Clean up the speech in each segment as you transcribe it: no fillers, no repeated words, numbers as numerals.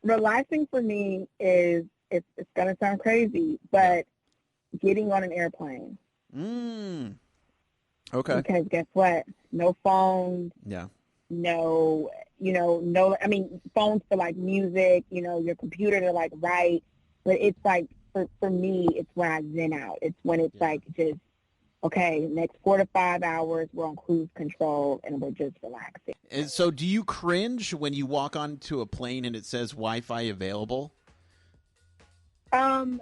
Relaxing for me is it's gonna sound crazy, but getting on an airplane. Okay. Because guess what? No phones. Yeah. No, no. I mean, phones for like music. Your computer to like write. But it's like for me, it's when I zen out. It's when it's like just okay. Next 4 to 5 hours, we're on cruise control and we're just relaxing. And so, do you cringe when you walk onto a plane and it says Wi-Fi available? Or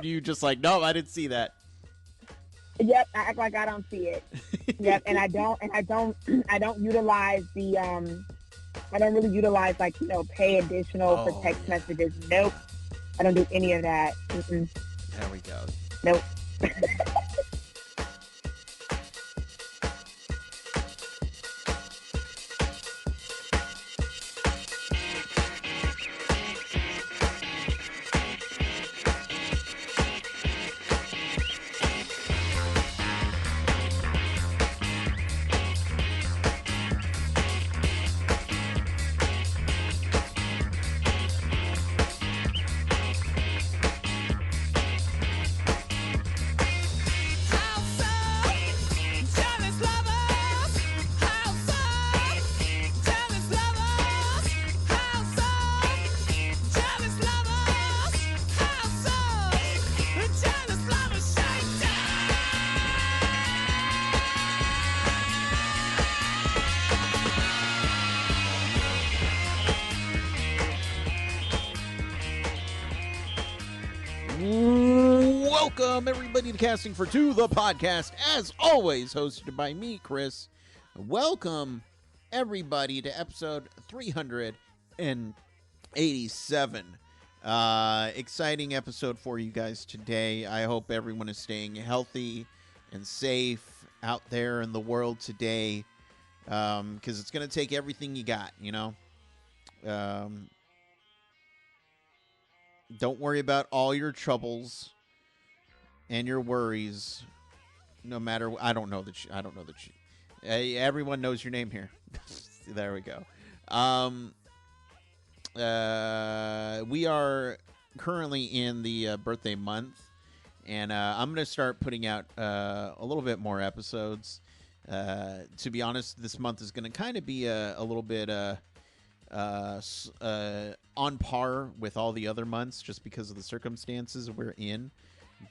do you just like, no, I didn't see that? Yep, I act like I don't see it. Yep, and I don't utilize the I don't really utilize like pay additional for text messages. Nope, I don't do any of that. Mm-mm. There we go. Nope. Welcome, everybody, to Casting for Two, the podcast, as always, hosted by me, Chris. Welcome, everybody, to episode 387. Exciting episode for you guys today. I hope everyone is staying healthy and safe out there in the world today, because it's going to take everything you got, Don't worry about all your troubles and your worries. No matter, I don't know that. Everyone knows your name here. There we go. We are currently in the birthday month, and I'm going to start putting out a little bit more episodes. To be honest, this month is going to kind of be a little bit on par with all the other months just because of the circumstances we're in.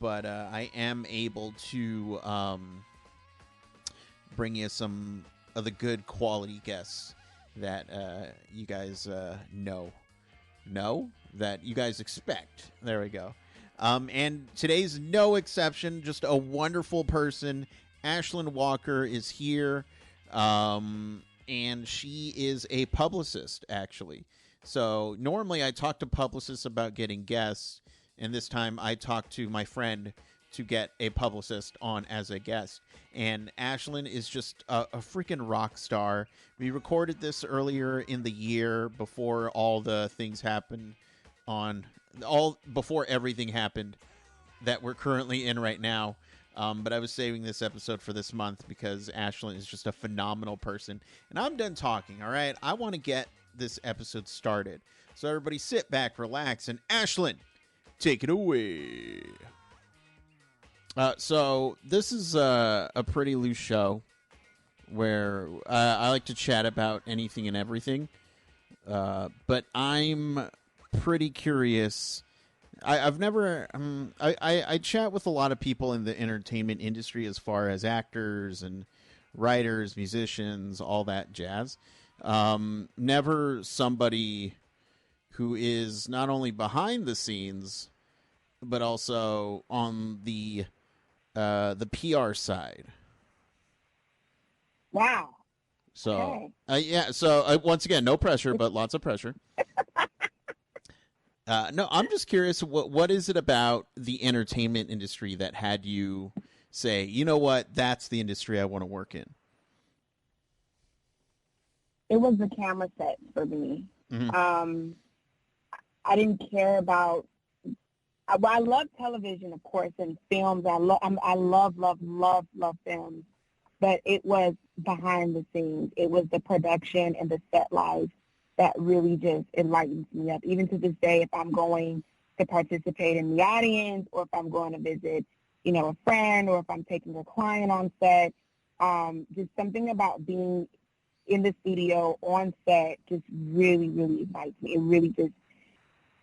But I am able to bring you some of the good quality guests that you guys know that you guys expect. There we go. And today's no exception, just a wonderful person. Ashlyn Walker is here. And she is a publicist, actually. So normally I talk to publicists about getting guests, and this time I talked to my friend to get a publicist on as a guest. And Ashlyn is just a freaking rock star. We recorded this earlier in the year before all the things happened before everything happened that we're currently in right now. But I was saving this episode for this month because Ashlyn is just a phenomenal person. And I'm done talking, all right? I want to get this episode started. So everybody sit back, relax, and Ashlyn, take it away. So this is a pretty loose show where I like to chat about anything and everything. But I'm pretty curious. I've never I chat with a lot of people in the entertainment industry as far as actors and writers, musicians, all that jazz. Never somebody who is not only behind the scenes but also on the PR side. Wow. So yeah. So once again, no pressure, but lots of pressure. No, I'm just curious, what is it about the entertainment industry that had you say, you know what, that's the industry I want to work in? It was the camera sets for me. Mm-hmm. I didn't care about. I love television, of course, and films. I love films, but it was behind the scenes. It was the production and the set life that really just enlightens me up. Even to this day, if I'm going to participate in the audience, or if I'm going to visit, a friend, or if I'm taking a client on set, just something about being in the studio on set just really, really excites me. It really just,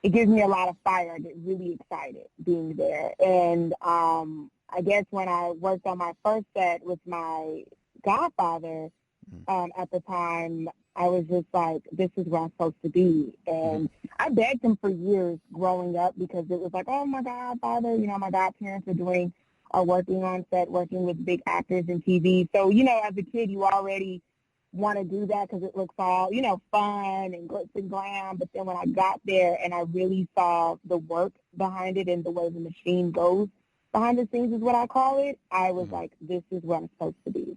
it gives me a lot of fire. I get really excited being there. And I guess when I worked on my first set with my godfather, at the time, I was just like, this is where I'm supposed to be. And I begged him for years growing up, because it was like, oh, my godfather, my godparents are working on set, working with big actors in TV. So, as a kid, you already want to do that because it looks all, fun and glitz and glam. But then when I got there and I really saw the work behind it and the way the machine goes behind the scenes is what I call it, I was like, this is where I'm supposed to be.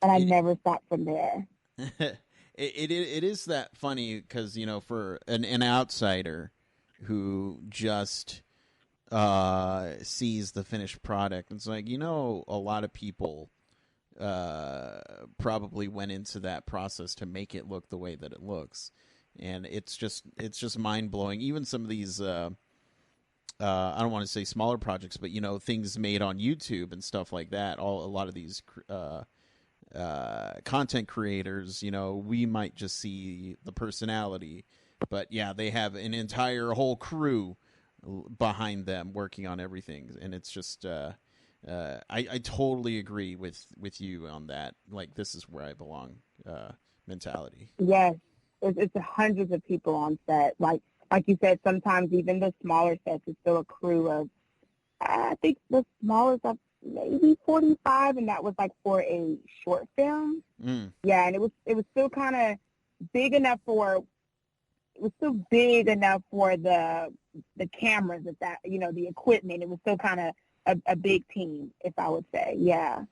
And I never stopped from there. It is that funny because, for an outsider who just sees the finished product, it's like, a lot of people probably went into that process to make it look the way that it looks. And it's just mind-blowing. Even some of these, I don't want to say smaller projects, but, things made on YouTube and stuff like that, a lot of these content creators, we might just see the personality, but yeah, they have an entire whole crew behind them working on everything. And it's just, I totally agree with you on that. Like, this is where I belong, mentality. Yes. It's hundreds of people on set. Like you said, sometimes even the smaller sets is still a crew of, I think the smallest of maybe 45, and that was like for a short film. Yeah, and it was still kind of big enough for the cameras, that the equipment. It was still kind of a big team, if I would say. Yeah.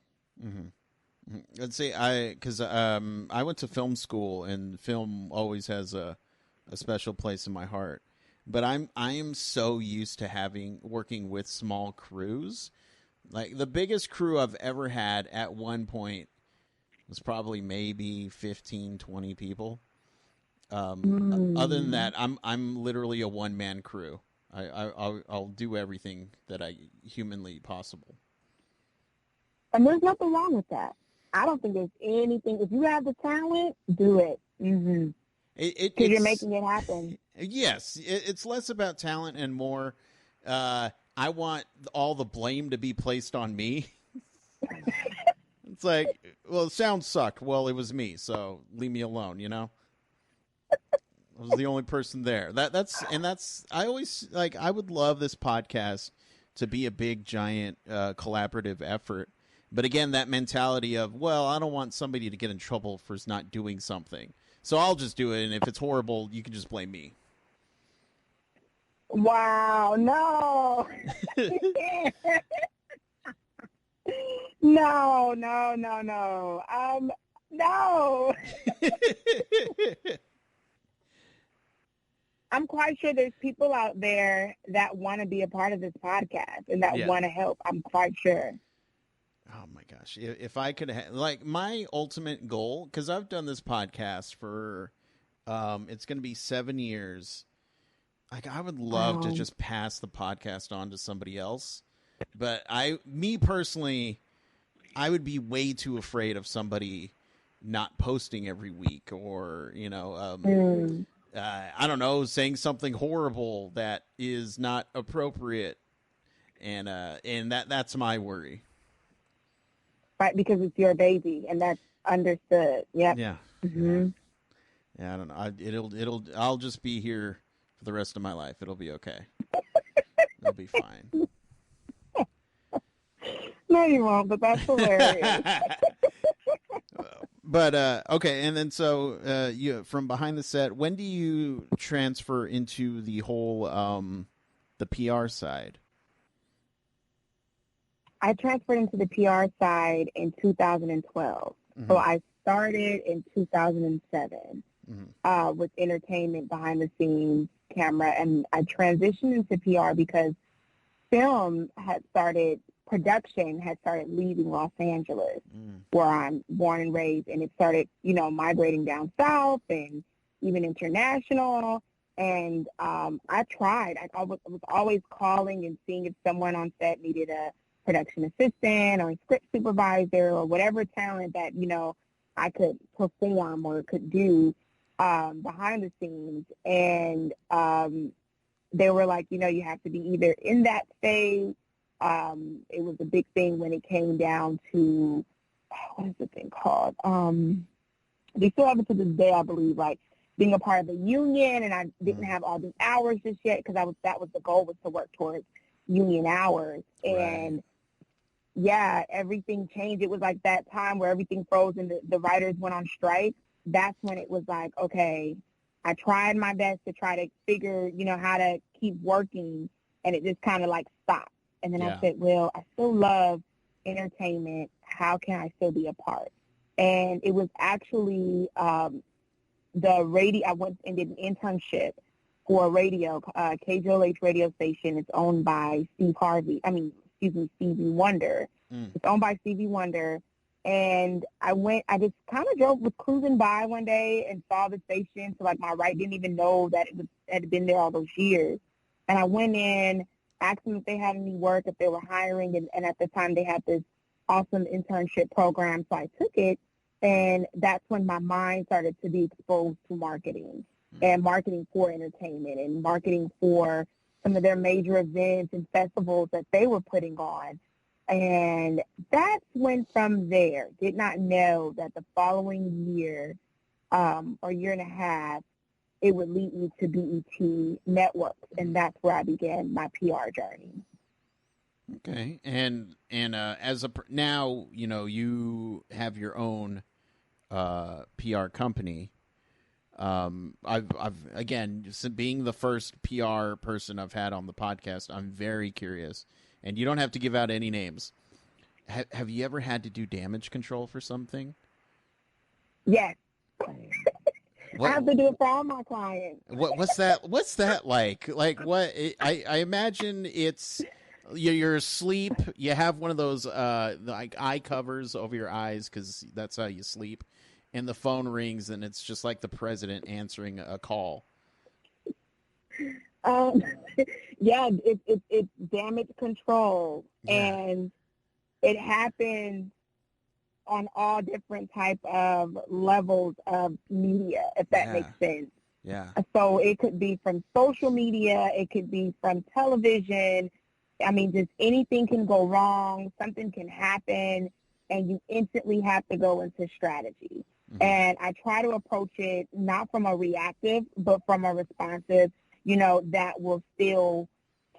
Let's say because I went to film school, and film always has a special place in my heart. But I am so used to working with small crews. Like, the biggest crew I've ever had at one point was probably maybe 15, 20 people. Other than that, I'm literally a one-man crew. I'll do everything that I humanly possible. And there's nothing wrong with that. I don't think there's anything. If you have the talent, do it. Because you're making it happen. Yes, it's less about talent and more. I want all the blame to be placed on me. It's like, well, the sound sucked. Well, it was me, so leave me alone, I was the only person there. That's I always, like, I would love this podcast to be a big, giant, collaborative effort. But again, that mentality of, well, I don't want somebody to get in trouble for not doing something, so I'll just do it, and if it's horrible, you can just blame me. Wow, no. No. No. I'm quite sure there's people out there that want to be a part of this podcast and that want to help. I'm quite sure. Oh my gosh. If I could like, my ultimate goal, because I've done this podcast for, it's going to be 7 years. Like, I would love to just pass the podcast on to somebody else. But me personally, I would be way too afraid of somebody not posting every week, or, I don't know, saying something horrible that is not appropriate. And that's my worry. Right, because it's your baby, and that's understood. Yep. Yeah. Mm-hmm. Yeah, I don't know. I'll just be here for the rest of my life. It'll be okay. It'll be fine. No, you won't, but that's hilarious. But okay, and then so you, from behind the set, when do you transfer into the whole the PR side? I transferred into the PR side in 2012. Mm-hmm. So I started in 2007 with entertainment, behind the scenes, camera, and I transitioned into PR because production had started leaving Los Angeles, where I'm born and raised, and it started, migrating down south, and, even international. And I tried. I was always calling and seeing if someone on set needed a production assistant or a script supervisor or whatever talent that, I could perform or could do behind the scenes. And they were like, you have to be either in that stage. It was a big thing when it came down to, what is the thing called? They still have it to this day, I believe, like being a part of the union, and I didn't have all these hours just yet because that was the goal, was to work towards union hours. And yeah, everything changed. It was like that time where everything froze and the writers went on strike. That's when it was like, okay, I tried my best to try to figure, how to keep working, and it just kind of like stopped. And then I said, well, I still love entertainment. How can I still be a part? And it was actually the radio. I went and did an internship for a radio, KJLH radio station. It's owned by Stevie Wonder. It's owned by Stevie Wonder. And I just kind of was cruising by one day and saw the station. So like didn't even know that it had been there all those years. And I went in, asked them if they had any work, if they were hiring. And at the time they had this awesome internship program. So I took it. And that's when my mind started to be exposed to marketing and marketing for entertainment and marketing for some of their major events and festivals that they were putting on. And that's when from there, did not know that the following year or year and a half, it would lead me to BET Networks. And that's where I began my PR journey. Okay. And now, you have your own PR company. I've again, being the first PR person I've had on the podcast, I'm very curious, and you don't have to give out any names. Have you ever had to do damage control for something? Yes. I have to do it for all my clients. What's that like? Like what? I imagine it's you're asleep. You have one of those like eye covers over your eyes because that's how you sleep. And the phone rings, and it's just like the president answering a call. Yeah, it's damage control, and it happens on all different type of levels of media, if that makes sense. Yeah. So it could be from social media, it could be from television. I mean, just anything can go wrong, something can happen, and you instantly have to go into strategy. And I try to approach it not from a reactive, but from a responsive, that will still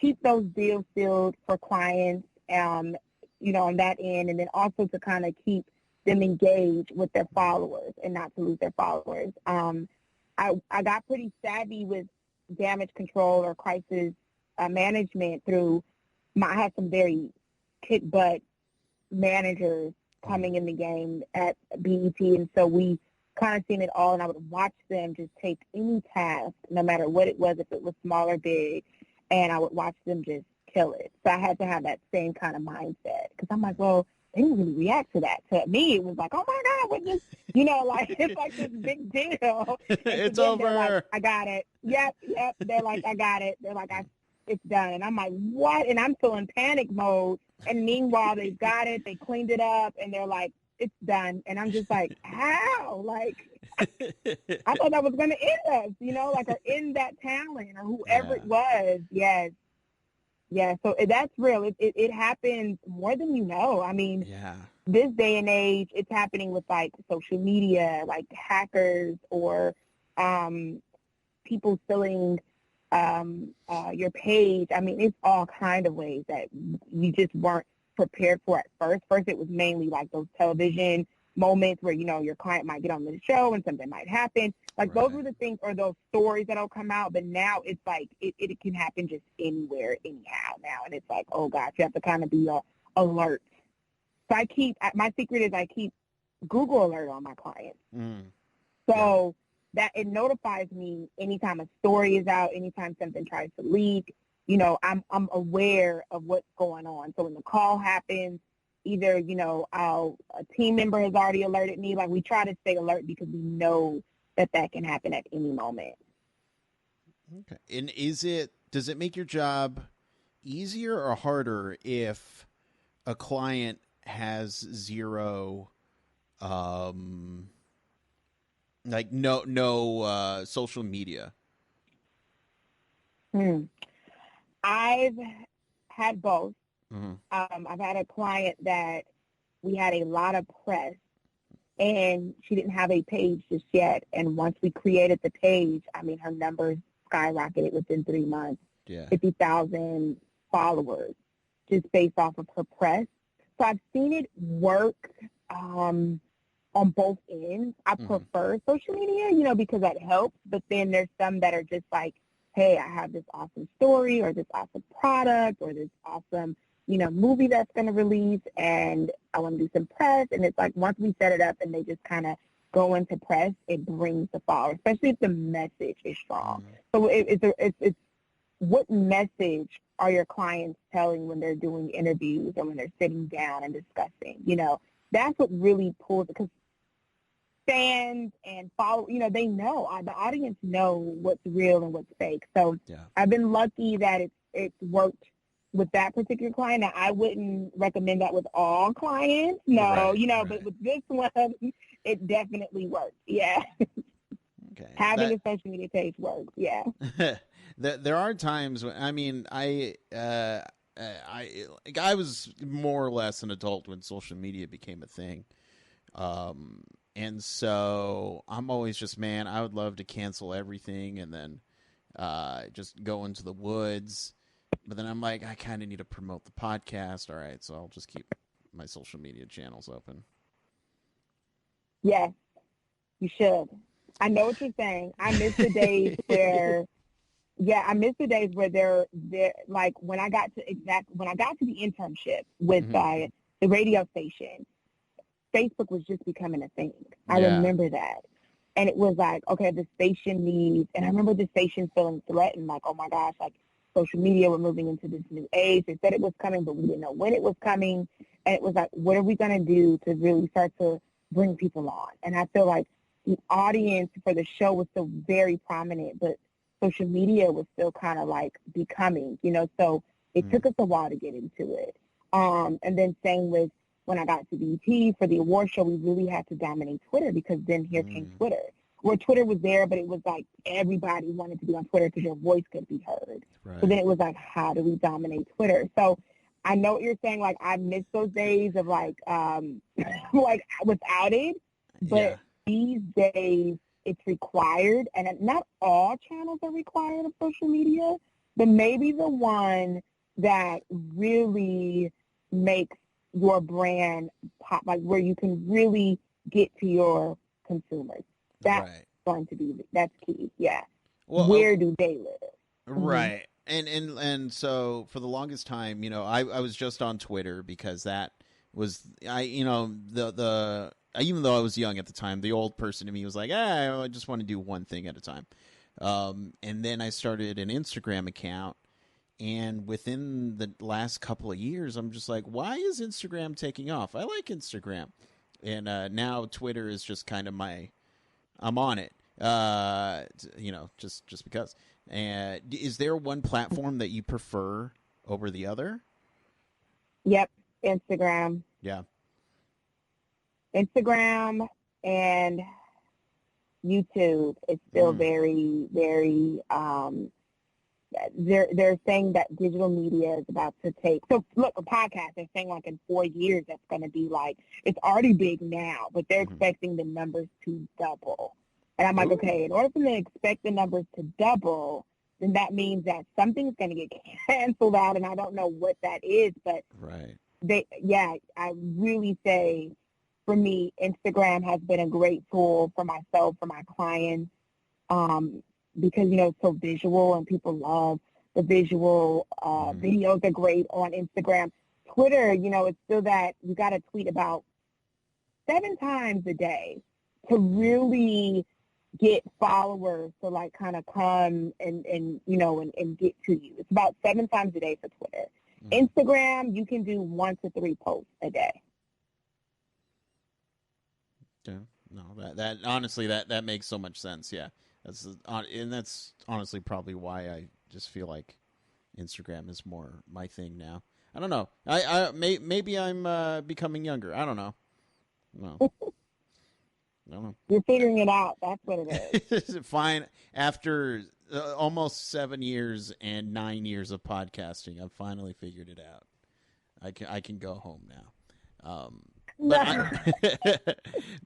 keep those deals filled for clients, on that end, and then also to kind of keep them engaged with their followers and not to lose their followers. I got pretty savvy with damage control or crisis management through I had some very kick butt managers coming in the game at BET, and so we kind of seen it all, and I would watch them just take any task, no matter what it was, if it was small or big, and I would watch them just kill it. So I had to have that same kind of mindset, because I'm like, well, they didn't really react to that. To me, it was like, oh my God, we're just, like, it's like this big deal. It's over. They're like, I got it. Yep. They're like, I got it. They're like, it's done. And I'm like, what? And I'm still in panic mode. And meanwhile, they got it, they cleaned it up, and they're like, it's done. And I'm just like, how? Like, I thought that was going to end us, like, or end that talent or whoever it was. Yes. Yeah, so that's real. It happens more than you know. I mean, this day and age, it's happening with, like, social media, like hackers or people stealing your page. I mean, it's all kind of ways that you just weren't prepared for at first. First, it was mainly like those television moments where, your client might get on the show and something might happen. Like those were the things, or those stories that'll come out. But now it's like it can happen just anywhere, anyhow now. And it's like, oh gosh, you have to kind of be alert. So my secret is I keep Google alert on my clients. So that it notifies me anytime a story is out, anytime something tries to leak. I'm aware of what's going on. So when the call happens, either, a team member has already alerted me. Like, we try to stay alert because we know that can happen at any moment. Okay. And does it make your job easier or harder if a client has zero, like no social media? I've had both. Mm-hmm. I've had a client that we had a lot of press, and she didn't have a page just yet. And once we created the page, I mean, her numbers skyrocketed within 3 months. Yeah. 50,000 followers just based off of her press. So I've seen it work on both ends. I prefer social media, because that helps. But then there's some that are just like, hey, I have this awesome story or this awesome product or this awesome, movie that's going to release, and I want to do some press. And it's like once we set it up and they just kind of go into press, it brings the follower, especially if the message is strong. So it's what message are your clients telling when they're doing interviews or when they're sitting down and discussing? That's what really pulls it, because fans and follow, they know, the audience know what's real and what's fake. So I've been lucky that it's worked with that particular client. Now, I wouldn't recommend that with all clients, but with this one, it definitely worked. Yeah. Okay. Having a social media page works. Yeah. There are times when, I was more or less an adult when social media became a thing. And so I'm always just, man, I would love to cancel everything and then just go into the woods. But then I'm like, I kind of need to promote the podcast. All right, so I'll just keep my social media channels open. Yes, you should. I know what you're saying. I miss the days where, they're like when I got to the internship with the radio station, Facebook was just becoming a thing. I remember that. And it was like, okay, the station needs, and I remember the station feeling threatened, like, oh my gosh, like social media, we're moving into this new age. They said it was coming, but we didn't know when it was coming. And it was like, what are we going to do to really start to bring people on? And I feel like the audience for the show was still very prominent, but social media was still kind of like becoming, so it took us a while to get into it. And then same with when I got to BET for the award show, we really had to dominate Twitter, because then here came Twitter, where Twitter was there, but it was like everybody wanted to be on Twitter because your voice could be heard. Right. So then it was like, how do we dominate Twitter? So I know what you're saying. Like, I miss those days of like without it, but these days it's required, and not all channels are required of social media, but maybe the one that really makes your brand pop, like where you can really get to your consumers. That's that's key. Yeah. Well, where do they live? Right. And so for the longest time, I was just on Twitter because that was, even though I was young at the time, the old person in me was like, I just want to do one thing at a time. And then I started an Instagram account. And within the last couple of years, I'm just like, why is Instagram taking off? I like Instagram. And now Twitter is just kind of I'm on it, just because. And is there one platform that you prefer over the other? Yep, Instagram. Yeah. Instagram and YouTube is still very, very, they're saying that digital media is about to take, so look, a podcast, they're saying like in 4 years that's going to be like, it's already big now, but they're expecting the numbers to double. And I'm like, okay, in order for them to expect the numbers to double, then that means that something's going to get canceled out, and I don't know what that is, but I really say, for me, Instagram has been a great tool for myself, for my clients, because, it's so visual and people love the visual. Videos are great on Instagram. Twitter, it's still that you got to tweet about 7 times a day to really get followers to like kind of come and get to you. It's about 7 times a day for Twitter. Instagram, you can do 1 to 3 posts a day. Yeah. No, that honestly, that makes so much sense. Yeah, and that's honestly probably why I just feel like Instagram is more my thing now. I don't know. Maybe I'm becoming younger. I don't know. No, I don't know. You're figuring it out. That's what it is. Fine. After almost 7 years and 9 years of podcasting, I've finally figured it out. I can go home now. But No.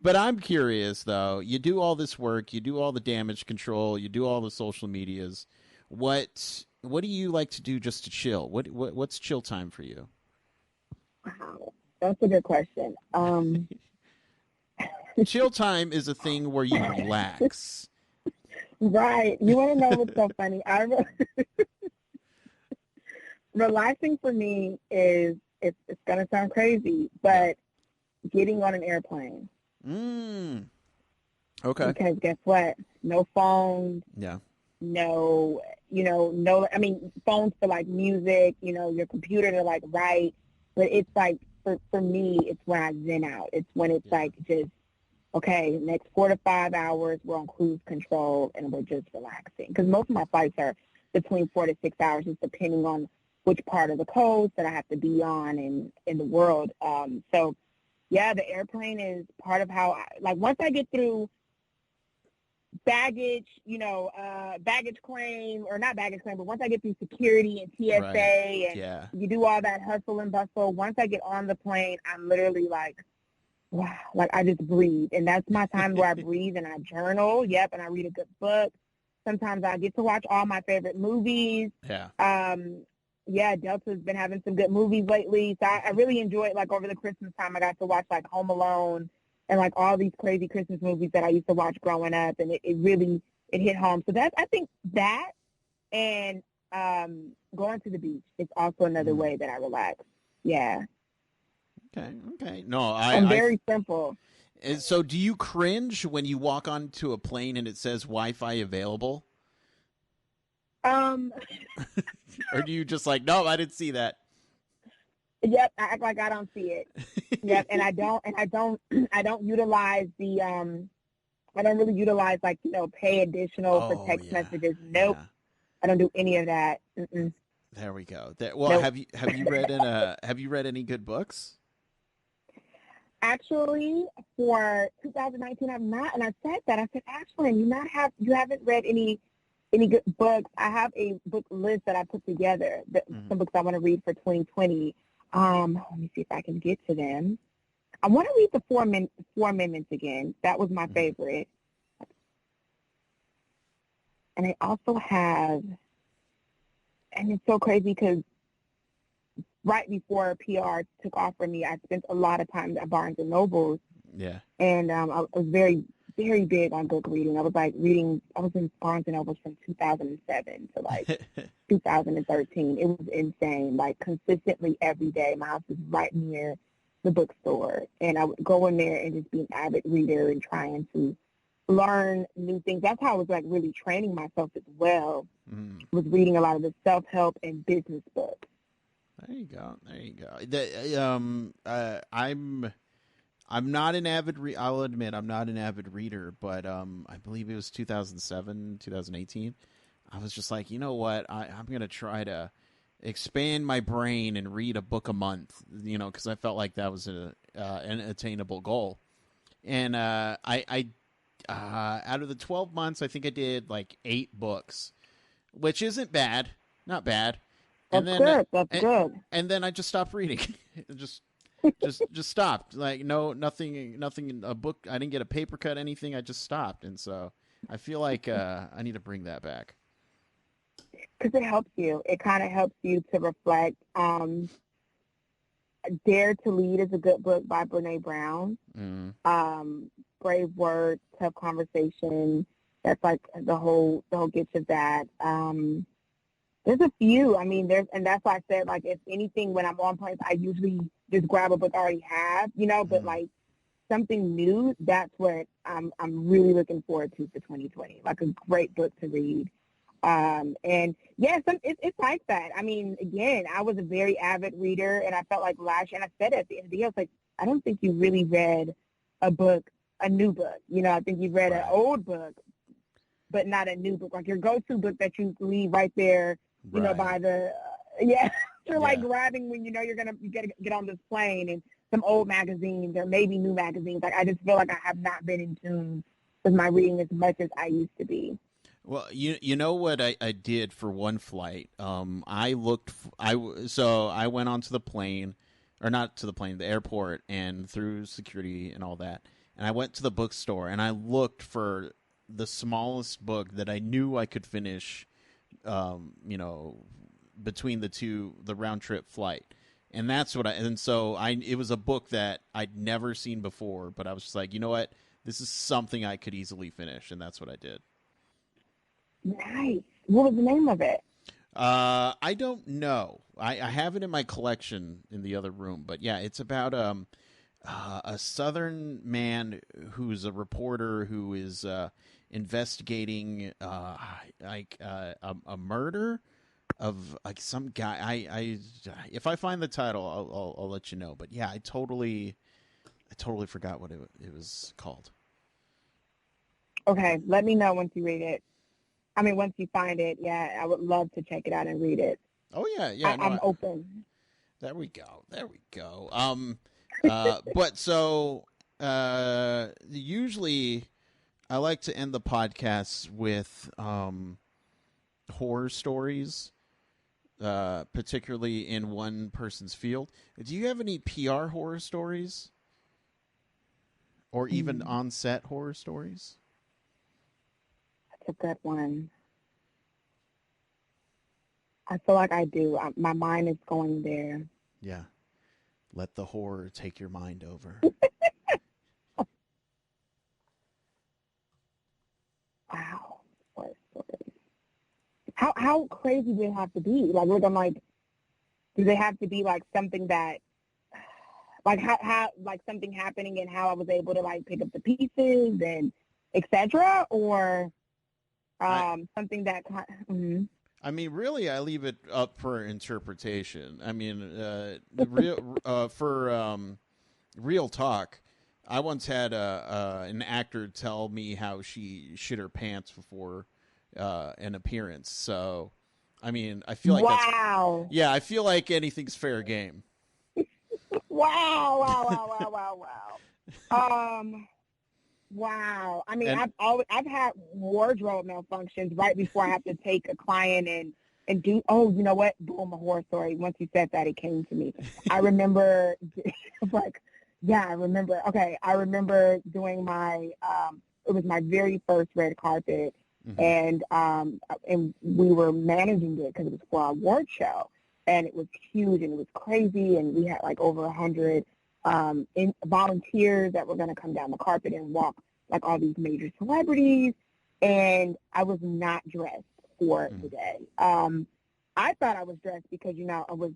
but I'm curious though. You do all this work, you do all the damage control, you do all the social medias. What do you like to do just to chill? What's chill time for you? Wow. That's a good question. Chill time is a thing where you relax. Right. You want to know what's so funny? Relaxing for me is, it's going to sound crazy, but getting on an airplane. Okay. Because guess what? No phones. Yeah. No, no, I mean, phones for like music, your computer to like write. But it's like, for me, it's when I zen out. It's when it's like just, okay, next 4 to 5 hours, we're on cruise control and we're just relaxing. Because most of my flights are between 4 to 6 hours, just depending on which part of the coast that I have to be on in the world. So, yeah, the airplane is part of how, once I get through baggage, baggage claim, or not baggage claim, but once I get through security and TSA and you do all that hustle and bustle, once I get on the plane, I'm literally like, wow, I just breathe. And that's my time where I breathe and I journal. Yep. And I read a good book. Sometimes I get to watch all my favorite movies. Yeah. Delta's been having some good movies lately. So I really enjoy it. Over the Christmas time, I got to watch Home Alone and all these crazy Christmas movies that I used to watch growing up. And it really hit home. So I think that and going to the beach is also another way that I relax. Yeah. Okay. No, I'm very simple. So do you cringe when you walk onto a plane and it says Wi-Fi available? Or do you just no, I didn't see that? Yep, I act like I don't see it. Yep, and I don't utilize the I don't really utilize pay additional for text messages. Nope. Yeah. I don't do any of that. Mm-mm. There we go. Nope. have you read any good books? Actually, for 2019, I've not, and I said that. I said, Ashlyn, you haven't read any good books. I have a book list that I put together, some books I want to read for 2020. Let me see if I can get to them. I want to read the Four Amendments again. That was my favorite. And I also have, and it's so crazy because right before PR took off for me, I spent a lot of time at Barnes and Nobles. Yeah. And I was very, very big on book reading. I was I was in Barnes and Nobles from 2007 to 2013. It was insane. Consistently every day. My house was right near the bookstore. And I would go in there and just be an avid reader and trying to learn new things. That's how I was really training myself as well. Was reading a lot of the self-help and business books. There you go. I'm not an avid I'll admit I'm not an avid reader, but I believe it was 2007, 2018. I was just you know what? I'm going to try to expand my brain and read a book a month, because I felt like that was an attainable goal. And I out of the 12 months, I think I did 8 books, which isn't bad. Not bad. That's good. That's good. And then I just stopped reading. just stopped. Nothing. A book. I didn't get a paper cut. Anything. I just stopped. And so I feel like I need to bring that back. Because it helps you. It kind of helps you to reflect. Dare to Lead is a good book by Brene Brown. Brave Words, Tough Conversation. That's the whole gist of that. There's a few. I mean, and that's why I said, if anything, when I'm on planes, I usually just grab a book I already have, but something new, that's what I'm really looking forward to for 2020. A great book to read. And yeah, it's like that. I mean, again, I was a very avid reader, and I felt last year, and I said at the end of the year, I was I don't think you really read a book a new book. You know, I think you've read an Right. old book, but not a new book. Like your go-to book that you leave right there, you know, by Right. the, yeah, you're like Yeah. grabbing when you know you gotta get on this plane, and some old magazines or maybe new magazines. Like I just feel like I have not been in tune with my reading as much as I used to be. Well, you know what I did for one flight. I looked. So I went onto the plane, or not to the plane, the airport, and through security and all that. And I went to the bookstore and I looked for the smallest book that I knew I could finish. You know, between the round trip flight. And that's what and so it was a book that I'd never seen before, but I was just like, you know what? This is something I could easily finish, and that's what I did. Nice. What was the name of it? I don't know. I have it in my collection in the other room, but yeah, it's about a Southern man who's a reporter who is investigating a murder of like some guy. I if I find the title, I'll let you know. But yeah, I totally forgot what it was called. Okay, let me know once you read it. I mean, once you find it, yeah, I would love to check it out and read it. Oh yeah. No, I'm open. there we go. But so usually I like to end the podcast with horror stories, particularly in one person's field. Do you have any PR horror stories, or even on-set horror stories? That's a good one. I feel like I do. My mind is going there. Yeah. Let the horror take your mind over. Wow. What story? How crazy do they have to be? Like, look, I'm like, do they have to be like something that, like how like something happening and how I was able to like pick up the pieces and etc. Or something that. Mm-hmm. I mean, really, I leave it up for interpretation. I mean, the real for real talk. I once had an actor tell me how she shit her pants before an appearance. So, I mean, I feel like Wow. yeah, I feel like anything's fair game. Wow. Wow. I mean, And I've had wardrobe malfunctions right before I have to take a client and do. Oh, you know what? Boom, a horror story. Once you said that, it came to me. I remember, like, yeah, I remember. Okay, I remember doing my. It was my very first red carpet, and we were managing it because it was for our award show, and it was huge and it was crazy, and we had like over 100 volunteers that were going to come down the carpet and walk like all these major celebrities, and I was not dressed for the day. I thought I was dressed because, you know, I was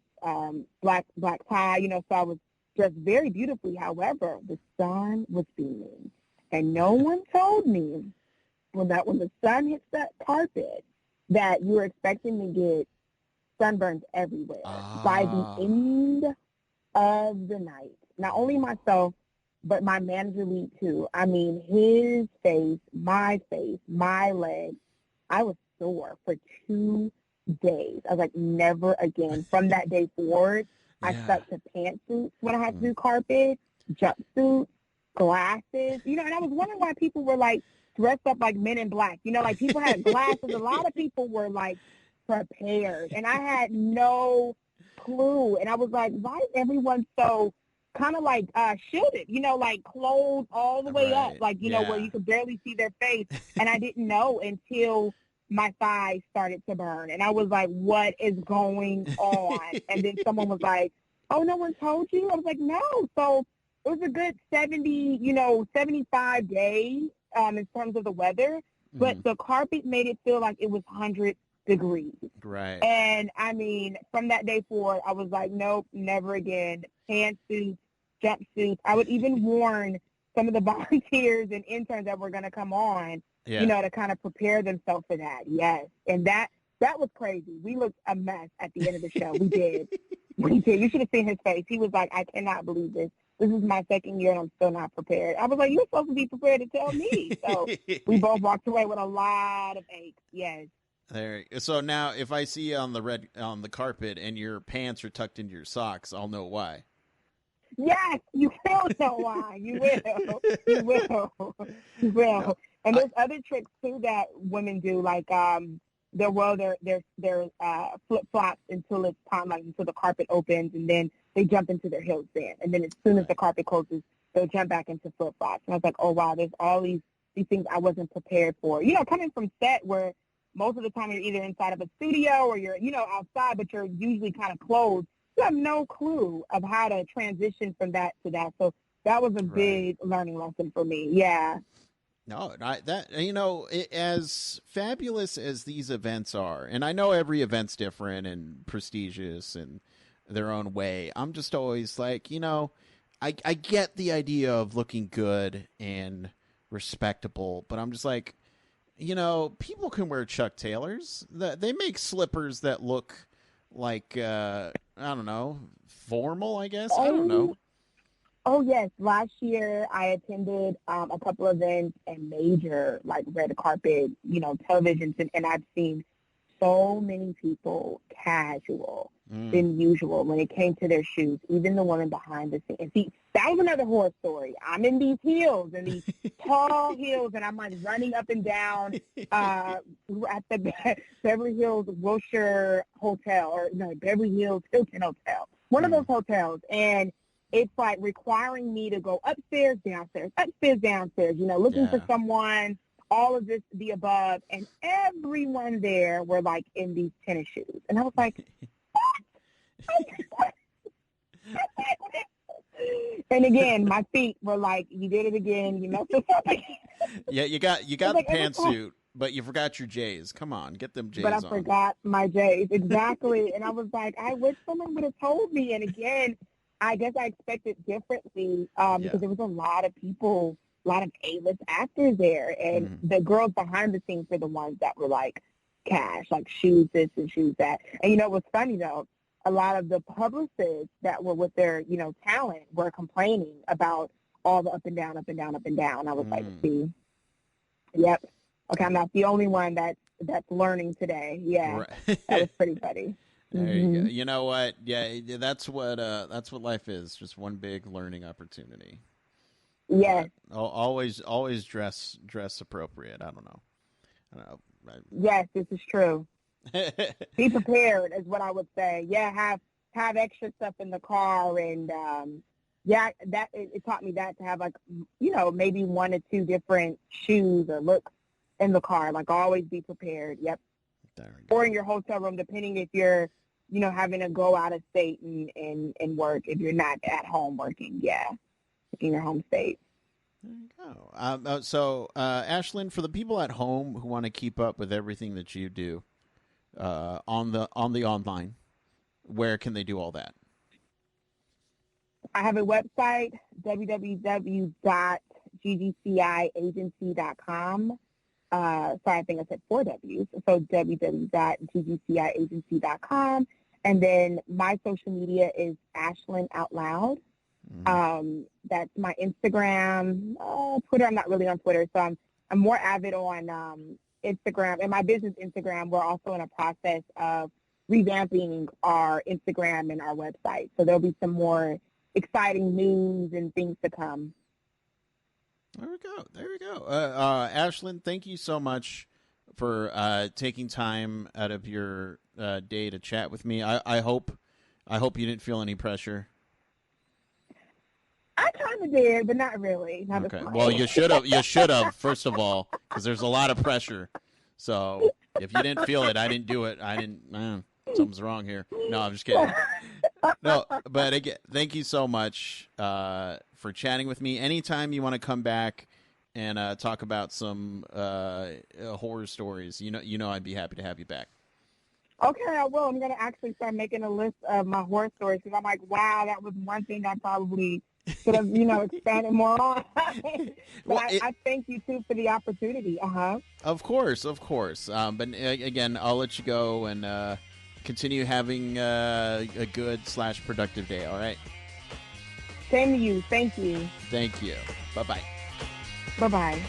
black tie, you know, so I was dressed very beautifully. However, the sun was beaming, and no one told me when the sun hits that carpet that you were expecting to get sunburns everywhere by the end of the night. Not only myself, but my manager lead too. I mean, his face, my legs. I was sore for 2 days. I was like, never again. From that day forward, I stuck to pantsuits when I had to do carpet, jumpsuits, glasses. You know, and I was wondering why people were like dressed up like Men in Black. You know, like people had glasses. A lot of people were like prepared, and I had no clue. And I was like, why is everyone so kind of like shielded, you know, like clothed all the way up, like, you know, where you could barely see their face. And I didn't know until my thighs started to burn. And I was like, what is going on? And then someone was like, oh, no one told you? I was like, no. So it was a good 75 days in terms of the weather. But the carpet made it feel like it was 100 degrees. Right. And I mean, from that day forward, I was like, nope, never again. Pantsuits, jumpsuits. I would even warn some of the volunteers and interns that were going to come on, you know, to kind of prepare themselves for that. Yes. And that was crazy. We looked a mess at the end of the show. We did. We did. You should have seen his face. He was like, I cannot believe this. this is my second year and I'm still not prepared. I was like, you're supposed to be prepared to tell me. So we both walked away with a lot of aches. Yes. So now, if I see you on the carpet and your pants are tucked into your socks, I'll know why. Yes, you will know why. You will. You will. You will. No, And there's other tricks too that women do, like they'll wear their flip flops until it's time, like until the carpet opens, and then they jump into their heels then. And then as soon as the carpet closes, they'll jump back into flip flops. And I was like, oh wow, there's all these things I wasn't prepared for. You know, coming from set where most of the time you're either inside of a studio or you're, outside, but you're usually kind of closed. You have no clue of how to transition from that to that. So that was a big learning lesson for me. Yeah. No, as fabulous as these events are, and I know every event's different and prestigious in their own way, I'm just always like, I get the idea of looking good and respectable, but I'm just like, people can wear Chuck Taylors. They make slippers that look like, I don't know, formal, I guess. I don't know. Oh, yes. Last year, I attended a couple of events and major, like, red carpet, televisions, and I've seen so many people casual than usual when it came to their shoes, even the woman behind the scenes. And see, that was another horror story. I'm in these heels, and these tall heels, and I'm, like, running up and down at the Beverly Hills Wilshire Hotel, or, Beverly Hills Hilton Hotel, one of those hotels, and it's like requiring me to go upstairs, downstairs, looking for someone, all of this, the above, and everyone there were like in these tennis shoes. And I was like, what? And again, my feet were like, you did it again, you messed us up again. Yeah, you got the pantsuit, but you forgot your J's. Come on, get them J's on. But I forgot my J's, exactly. And I was like, I wish someone would have told me. And again, I guess I expected differently because there was a lot of people, a lot of A-list actors there. And the girls behind the scenes were the ones that were like cash, like shoes this and shoes that. And what's funny though, a lot of the publicists that were with their, talent were complaining about all the up and down, up and down, up and down. I was like, see, yep. Okay, I'm not the only one that's learning today. Yeah, right. That was pretty funny. There you go. You know what? Yeah, that's what life is. Just one big learning opportunity. Yes. Always dress appropriate. I don't know. Yes, this is true. Be prepared is what I would say. Yeah, have extra stuff in the car, and that it taught me that to have like maybe one or two different shoes or looks in the car. Like always be prepared. Yep. Or in your hotel room, depending if you're having to go out of state and work, if you're not at home working, in your home state. There you go. So, Ashlyn, for the people at home who want to keep up with everything that you do on the online, where can they do all that? I have a website, www.ggciagency.com. Sorry, I think I said 4 W's. So www.ggciagency.com. And then my social media is Ashlyn Out Loud. That's my Instagram, Twitter. I'm not really on Twitter, so I'm more avid on Instagram. And my business Instagram, we're also in a process of revamping our Instagram and our website. So there'll be some more exciting news and things to come. There we go. Ashlyn, thank you so much for taking time out of your day to chat with me. I hope you didn't feel any pressure. I kind of did, but not really. Not okay. Well, you should have. You should have, first of all, because there's a lot of pressure. So if you didn't feel it, I didn't do it. I didn't. Something's wrong here. No, I'm just kidding. No, but again, thank you so much for chatting with me. Anytime you want to come back and talk about some horror stories, I'd be happy to have you back. Okay, I will. I'm going to actually start making a list of my horror stories because I'm like, wow, that was one thing I probably should have, expanded more on. But I thank you, too, for the opportunity. Of course. But again, I'll let you go and continue having a good / productive day, all right? Same to you. Thank you. Thank you. Bye-bye. Bye-bye.